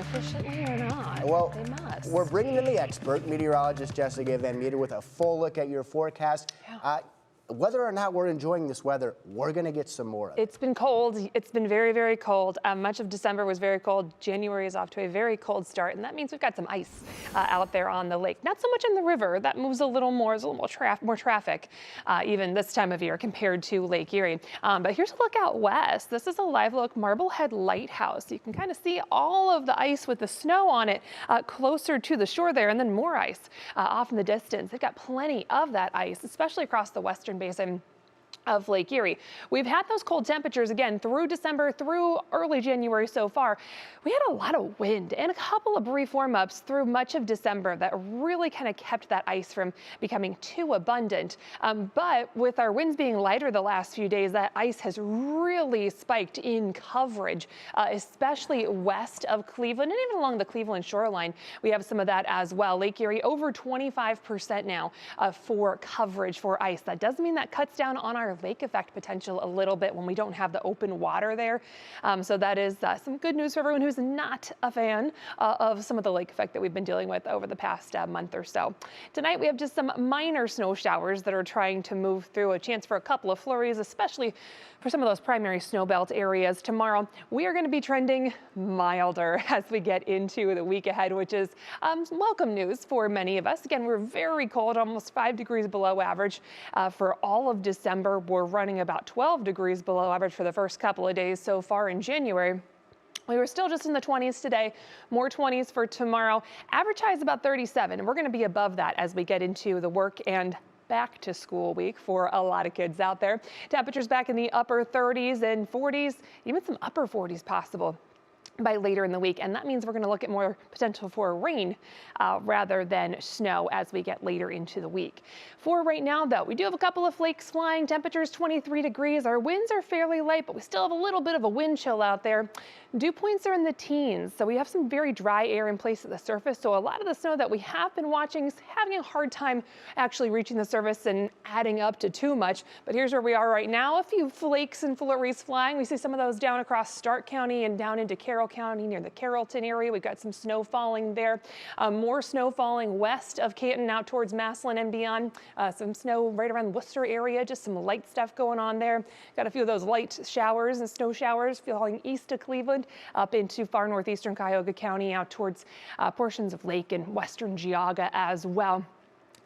efficiently or not? Well, They must. we're bringing in the expert, meteorologist Jessica Van Meter, with a full look at your forecast. Yeah. Whether or not we're enjoying this weather, we're going to get some more of it. It's been cold. It's been very, very cold. Much of December was very cold. January is off to a very cold start, and that means we've got some ice out there on the lake. Not so much on the river. That moves a little more. There's a little more traffic even this time of year compared to Lake Erie. But here's a look out west. This is a live look Marblehead Lighthouse. You can kind of see all of the ice with the snow on it closer to the shore there, and then more ice off in the distance. They've got plenty of that ice, especially across the western basin of Lake Erie. We've had those cold temperatures again through December, through early January so far. We had a lot of wind and a couple of brief warm-ups through much of December that really kind of kept that ice from becoming too abundant. But with our winds being lighter the last few days, that ice has really spiked in coverage, especially west of Cleveland and even along the Cleveland shoreline. We have some of that as well. Lake Erie over 25% now for coverage for ice. That does mean that cuts down on our lake effect potential a little bit when we don't have the open water there. So that is some good news for everyone who's not a fan of some of the lake effect that we've been dealing with over the past month or so. Tonight we have just some minor snow showers that are trying to move through, a chance for a couple of flurries, especially for some of those primary snowbelt areas. Tomorrow we are going to be trending milder as we get into the week ahead, which is welcome news for many of us. Again, we're very cold, almost 5 degrees below average for all of December. We're running about 12 degrees below average for the first couple of days so far in January. We were still just in the 20s today, more 20s for tomorrow. Average high is about 37, and we're going to be above that as we get into the work and back to school week for a lot of kids out there. Temperatures back in the upper 30s and 40s, even some upper 40s possible by later in the week, and that means we're going to look at more potential for rain rather than snow as we get later into the week. For right now, though, we do have a couple of flakes flying. Temperatures 23 degrees. Our winds are fairly light, but we still have a little bit of a wind chill out there. Dew points are in the teens, so we have some very dry air in place at the surface. So a lot of the snow that we have been watching is having a hard time actually reaching the surface and adding up to too much. But here's where we are right now. A few flakes and flurries flying. We see some of those down across Stark County and down into Carroll County near the Carrollton area. We've got some snow falling there. More snow falling west of Canton out towards Massillon and beyond. Some snow right around Worcester area, just some light stuff going on there. Got a few of those light showers and snow showers falling east of Cleveland up into far northeastern Cuyahoga County out towards portions of Lake and western Geauga as well.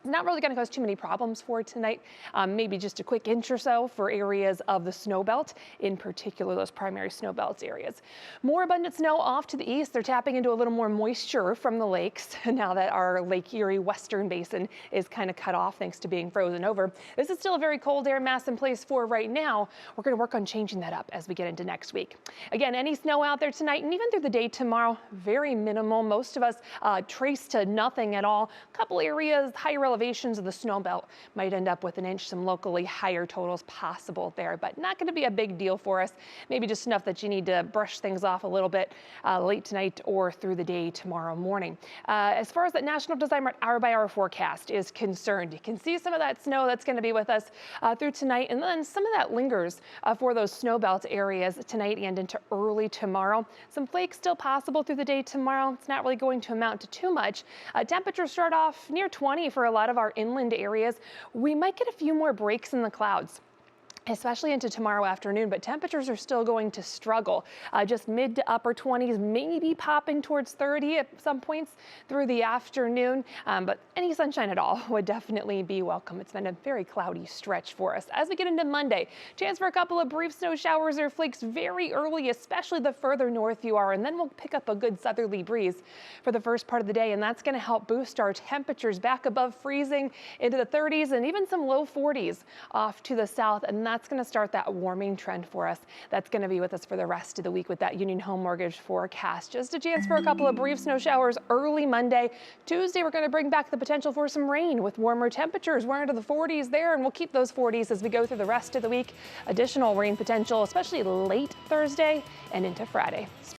Not really going to cause too many problems for tonight. Maybe just a quick inch or so for areas of the snowbelt, in particular those primary snowbelt areas. More abundant snow off to the east. They're tapping into a little more moisture from the lakes now that our Lake Erie western basin is kind of cut off thanks to being frozen over. This is still a very cold air mass in place for right now. We're going to work on changing that up as we get into next week. Again, any snow out there tonight and even through the day tomorrow, very minimal. Most of us trace to nothing at all. A couple areas, higher elevations of the snow belt might end up with an inch, some locally higher totals possible there, but not going to be a big deal for us. Maybe just enough that you need to brush things off a little bit late tonight or through the day tomorrow morning. As far as that National Design hour-by-hour forecast is concerned, you can see some of that snow that's going to be with us through tonight, and then some of that lingers for those snow belt areas tonight and into early tomorrow. Some flakes still possible through the day tomorrow. It's not really going to amount to too much. Temperatures start off near 20 for a lot of our inland areas. We might get a few more breaks in the clouds, especially into tomorrow afternoon, but temperatures are still going to struggle. Just mid to upper 20s, maybe popping towards 30 at some points through the afternoon, but any sunshine at all would definitely be welcome. It's been a very cloudy stretch for us. As we get into Monday, chance for a couple of brief snow showers or flakes very early, especially the further north you are, and then we'll pick up a good southerly breeze for the first part of the day, and that's going to help boost our temperatures back above freezing into the 30s and even some low 40s off to the south, and that's going to start that warming trend for us. That's going to be with us for the rest of the week with that Union Home Mortgage forecast. Just a chance for a couple of brief snow showers early Monday. Tuesday, we're going to bring back the potential for some rain with warmer temperatures. We're into the 40s there, and we'll keep those 40s as we go through the rest of the week. Additional rain potential, especially late Thursday and into Friday.